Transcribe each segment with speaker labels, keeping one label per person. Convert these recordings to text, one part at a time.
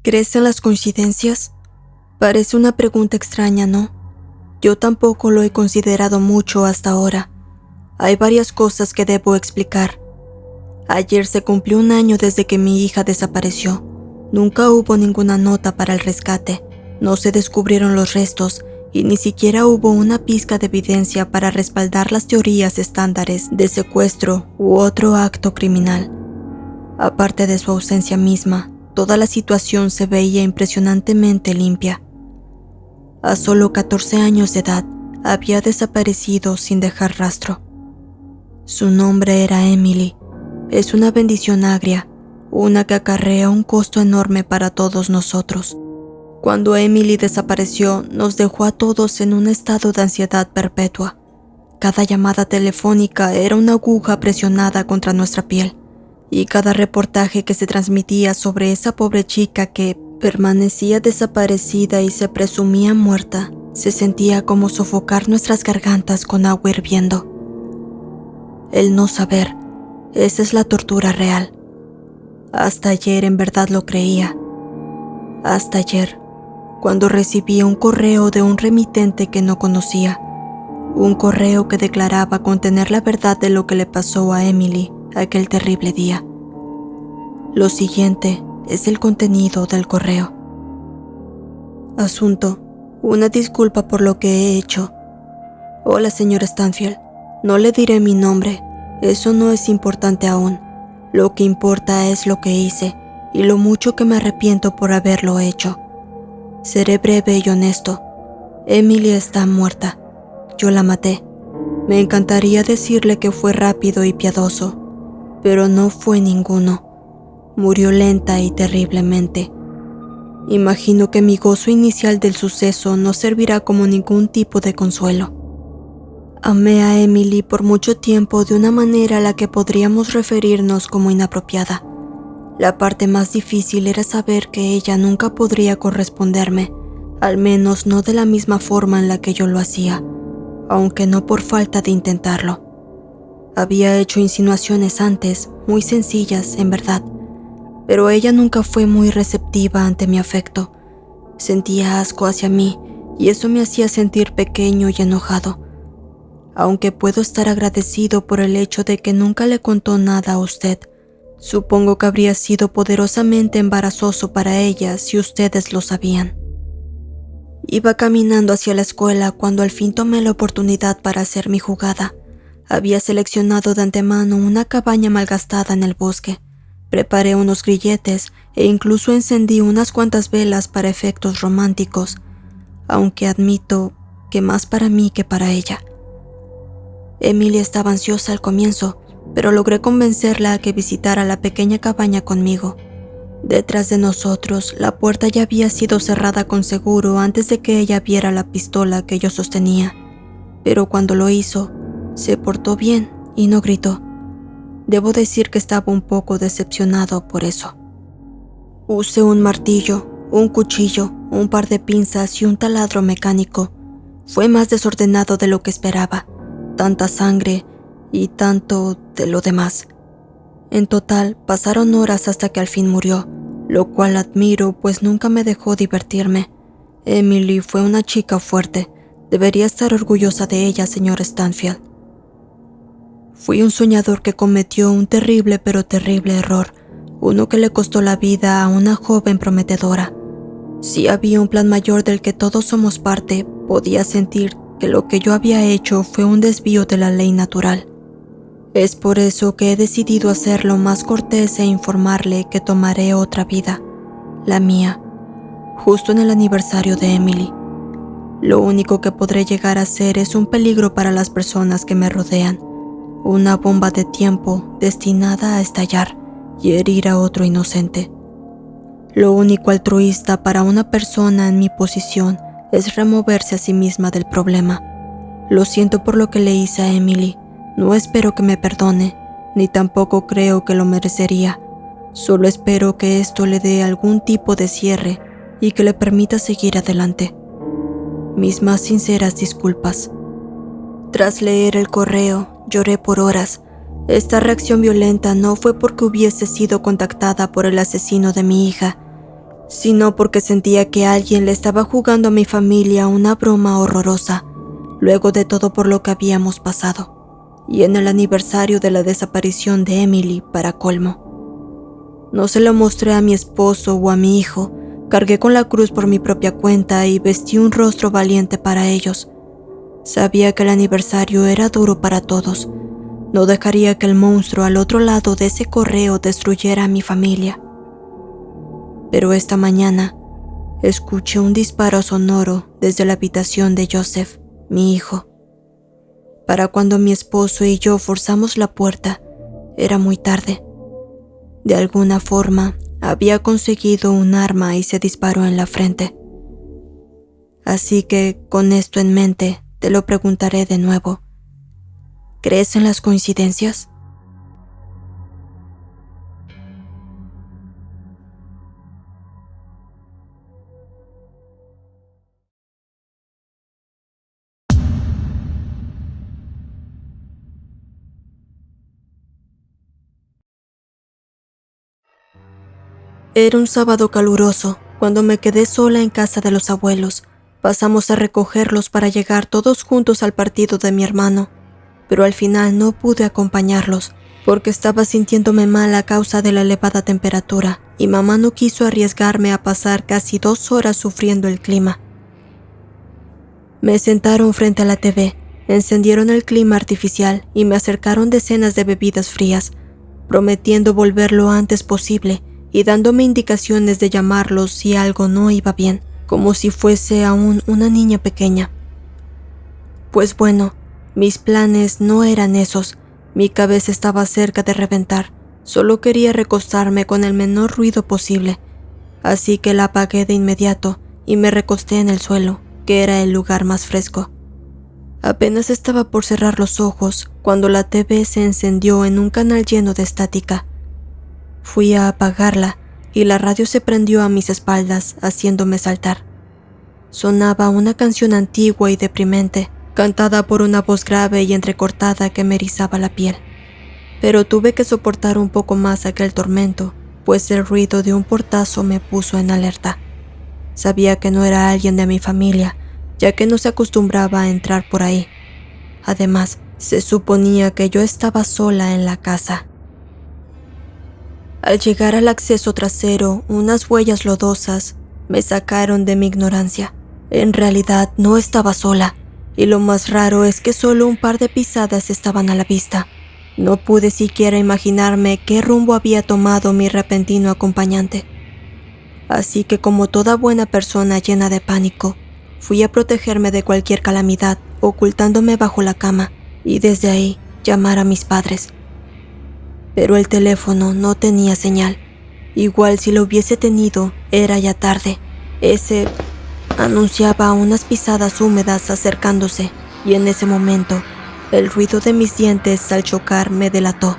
Speaker 1: ¿Crees en las coincidencias? Parece una pregunta extraña, ¿no? Yo tampoco lo he considerado mucho hasta ahora. Hay varias cosas que debo explicar. Ayer se cumplió 1 año desde que mi hija desapareció. Nunca hubo ninguna nota para el rescate, no se descubrieron los restos y ni siquiera hubo una pizca de evidencia para respaldar las teorías estándares de secuestro u otro acto criminal. Aparte de su ausencia misma, toda la situación se veía impresionantemente limpia. A solo 14 años de edad, había desaparecido sin dejar rastro. Su nombre era Emily. Es una bendición agria, una que acarrea un costo enorme para todos nosotros. Cuando Emily desapareció, nos dejó a todos en un estado de ansiedad perpetua. Cada llamada telefónica era una aguja presionada contra nuestra piel, y cada reportaje que se transmitía sobre esa pobre chica que permanecía desaparecida y se presumía muerta, se sentía como sofocar nuestras gargantas con agua hirviendo. El no saber, esa es la tortura real. Hasta ayer en verdad lo creía. Hasta ayer, cuando recibí un correo de un remitente que no conocía. Un correo que declaraba contener la verdad de lo que le pasó a Emily aquel terrible día. Lo siguiente es el contenido del correo. Asunto: una disculpa por lo que he hecho. Hola, señor Stanfield. No le diré mi nombre. Eso no es importante aún. Lo que importa es lo que hice y lo mucho que me arrepiento por haberlo hecho. Seré breve y honesto. Emily está muerta. Yo la maté. Me encantaría decirle que fue rápido y piadoso, pero no fue ninguno. Murió lenta y terriblemente. Imagino que mi gozo inicial del suceso no servirá como ningún tipo de consuelo. Amé a Emily por mucho tiempo de una manera a la que podríamos referirnos como inapropiada. La parte más difícil era saber que ella nunca podría corresponderme, al menos no de la misma forma en la que yo lo hacía, aunque no por falta de intentarlo. Había hecho insinuaciones antes, muy sencillas, en verdad, pero ella nunca fue muy receptiva ante mi afecto. Sentía asco hacia mí y eso me hacía sentir pequeño y enojado. Aunque puedo estar agradecido por el hecho de que nunca le contó nada a usted, supongo que habría sido poderosamente embarazoso para ella si ustedes lo sabían. Iba caminando hacia la escuela cuando al fin tomé la oportunidad para hacer mi jugada. Había seleccionado de antemano una cabaña malgastada en el bosque. Preparé unos grilletes e incluso encendí unas cuantas velas para efectos románticos, aunque admito que más para mí que para ella. Emily estaba ansiosa al comienzo, pero logré convencerla a que visitara la pequeña cabaña conmigo. Detrás de nosotros, la puerta ya había sido cerrada con seguro antes de que ella viera la pistola que yo sostenía, pero cuando lo hizo, se portó bien y no gritó. Debo decir que estaba un poco decepcionado por eso. Usé un martillo, un cuchillo, un par de pinzas y un taladro mecánico. Fue más desordenado de lo que esperaba. Tanta sangre y tanto de lo demás. En total, pasaron horas hasta que al fin murió, lo cual admiro, pues nunca me dejó divertirme. Emily fue una chica fuerte. Debería estar orgullosa de ella, señor Stanfield. Fui un soñador que cometió un terrible pero terrible error, uno que le costó la vida a una joven prometedora. Si había un plan mayor del que todos somos parte, podía sentir que lo que yo había hecho fue un desvío de la ley natural. Es por eso que he decidido hacerlo más cortés e informarle que tomaré otra vida, la mía, justo en el aniversario de Emily. Lo único que podré llegar a ser es un peligro para las personas que me rodean, una bomba de tiempo destinada a estallar y herir a otro inocente. Lo único altruista para una persona en mi posición es removerse a sí misma del problema. Lo siento por lo que le hice a Emily. No espero que me perdone, ni tampoco creo que lo merecería. Solo espero que esto le dé algún tipo de cierre y que le permita seguir adelante. Mis más sinceras disculpas. Tras leer el correo, lloré por horas. Esta reacción violenta no fue porque hubiese sido contactada por el asesino de mi hija, sino porque sentía que alguien le estaba jugando a mi familia una broma horrorosa, luego de todo por lo que habíamos pasado, y en el aniversario de la desaparición de Emily, para colmo. No se lo mostré a mi esposo o a mi hijo, cargué con la cruz por mi propia cuenta y vestí un rostro valiente para ellos. Sabía que el aniversario era duro para todos. No dejaría que el monstruo al otro lado de ese correo destruyera a mi familia. Pero esta mañana escuché un disparo sonoro desde la habitación de Joseph, mi hijo. Para cuando mi esposo y yo forzamos la puerta, era muy tarde. De alguna forma, había conseguido un arma y se disparó en la frente. Así que, con esto en mente, te lo preguntaré de nuevo. ¿Crees en las coincidencias? Era un sábado caluroso, cuando me quedé sola en casa de los abuelos. Pasamos a recogerlos para llegar todos juntos al partido de mi hermano, pero al final no pude acompañarlos, porque estaba sintiéndome mal a causa de la elevada temperatura, y mamá no quiso arriesgarme a pasar casi 2 horas sufriendo el clima. Me sentaron frente a la TV, encendieron el clima artificial y me acercaron decenas de bebidas frías, prometiendo volver lo antes posible y dándome indicaciones de llamarlos si algo no iba bien, como si fuese aún una niña pequeña. Pues bueno, mis planes no eran esos. Mi cabeza estaba cerca de reventar. Solo quería recostarme con el menor ruido posible, así que la apagué de inmediato y me recosté en el suelo, que era el lugar más fresco. Apenas estaba por cerrar los ojos cuando la TV se encendió en un canal lleno de estática. Fui a apagarla y la radio se prendió a mis espaldas, haciéndome saltar. Sonaba una canción antigua y deprimente, cantada por una voz grave y entrecortada que me erizaba la piel. Pero tuve que soportar un poco más aquel tormento, pues el ruido de un portazo me puso en alerta. Sabía que no era alguien de mi familia, ya que no se acostumbraba a entrar por ahí. Además, se suponía que yo estaba sola en la casa. Al llegar al acceso trasero, unas huellas lodosas me sacaron de mi ignorancia. En realidad no estaba sola, y lo más raro es que solo un par de pisadas estaban a la vista. No pude siquiera imaginarme qué rumbo había tomado mi repentino acompañante. Así que, como toda buena persona llena de pánico, fui a protegerme de cualquier calamidad, ocultándome bajo la cama, y desde ahí llamar a mis padres. Pero el teléfono no tenía señal. Igual si lo hubiese tenido, era ya tarde. Ese anunciaba unas pisadas húmedas acercándose, y en ese momento, el ruido de mis dientes al chocar me delató.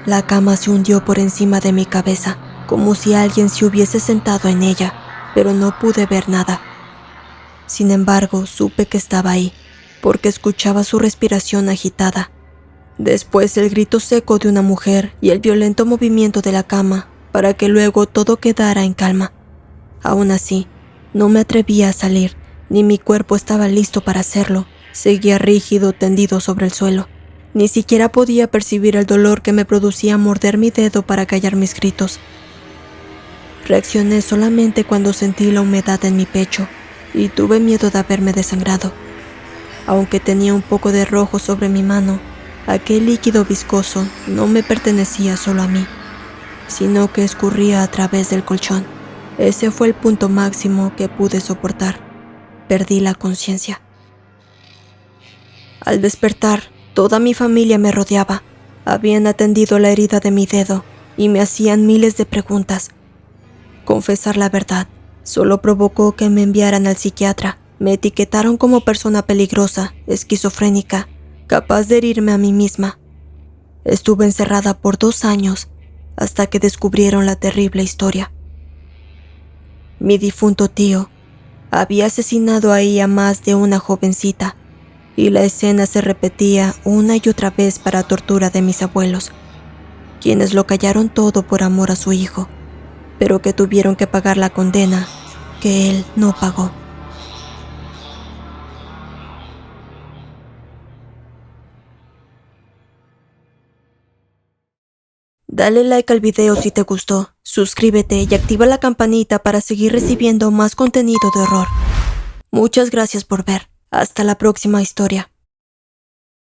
Speaker 1: La cama se hundió por encima de mi cabeza, como si alguien se hubiese sentado en ella, pero no pude ver nada. Sin embargo, supe que estaba ahí, porque escuchaba su respiración agitada. Después el grito seco de una mujer y el violento movimiento de la cama, para que luego todo quedara en calma. Aún así, no me atrevía a salir, ni mi cuerpo estaba listo para hacerlo. Seguía rígido, tendido sobre el suelo. Ni siquiera podía percibir el dolor que me producía morder mi dedo para callar mis gritos. Reaccioné solamente cuando sentí la humedad en mi pecho y tuve miedo de haberme desangrado. Aunque tenía un poco de rojo sobre mi mano, aquel líquido viscoso no me pertenecía solo a mí, sino que escurría a través del colchón. Ese fue el punto máximo que pude soportar. Perdí la conciencia. Al despertar, toda mi familia me rodeaba. Habían atendido la herida de mi dedo y me hacían miles de preguntas. Confesar la verdad solo provocó que me enviaran al psiquiatra. Me etiquetaron como persona peligrosa, esquizofrénica, capaz de herirme a mí misma. Estuve encerrada por 2 años hasta que descubrieron la terrible historia. Mi difunto tío había asesinado ahí a más de una jovencita, y la escena se repetía una y otra vez para tortura de mis abuelos, quienes lo callaron todo por amor a su hijo. pero que tuvieron que pagar la condena que él no pagó. Dale like al video si te gustó, suscríbete y activa la campanita para seguir recibiendo más contenido de horror. Muchas gracias por ver. Hasta la próxima historia.